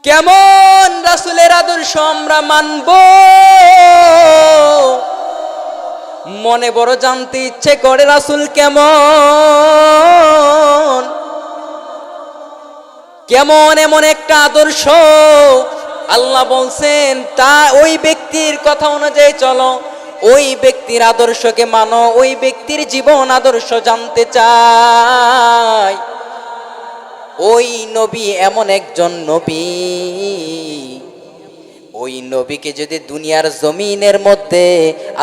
কেমন রাসূলের আদর্শ আমরা মানব, মনে বড় জানতে ইচ্ছে করে রাসূল কেমন কেমন এমন একটা আদর্শ আল্লাহ বলছেন, তা ওই ব্যক্তির কথা অনুযায়ী চলো, ওই ব্যক্তির আদর্শকে মানো, ওই ব্যক্তির জীবন আদর্শ জানতে চাই। ওই নবী এমন একজন নবী, ওই নবীকে যদি দুনিয়ার জমিনের মধ্যে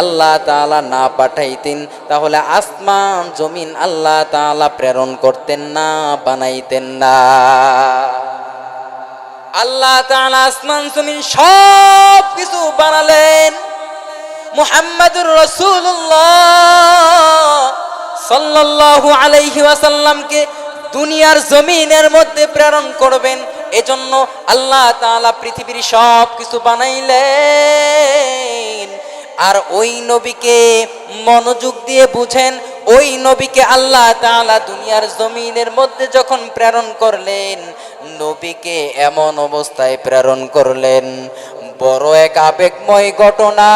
আল্লাহ তাআলা না পাঠাইতেন, তাহলে আসমান জমিন আল্লাহ তাআলা প্রেরণ করতেন না, বানাইতেন না। আল্লাহ তাআলা আসমান জমিন সব কিছু বানালেন, মুহাম্মাদুর রাসূলুল্লাহ সাল্লাল্লাহু আলাইহি ওয়াসাল্লামকে দুনিয়ার জমিনের মধ্যে প্রেরণ করবেন। এজন্য আল্লাহ তাআলা পৃথিবীর সব কিছু বানাইলেন। আর ওই নবীকে মনোযোগ দিয়ে বুঝেন, ওই নবীকে আল্লাহ তাআলা দুনিয়ার জমিনের মধ্যে যখন প্রেরণ করলেন, নবীকে এমন অবস্থায় প্রেরণ করলেন, বড় এক আবেগময় ঘটনা।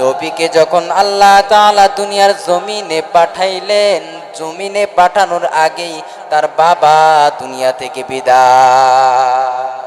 নবীকে যখন আল্লাহ তাআলা দুনিয়ার জমিনে পাঠাইলেন, জমিনে পাঠানোর আগেই তার বাবা দুনিয়া থেকে বিদায়।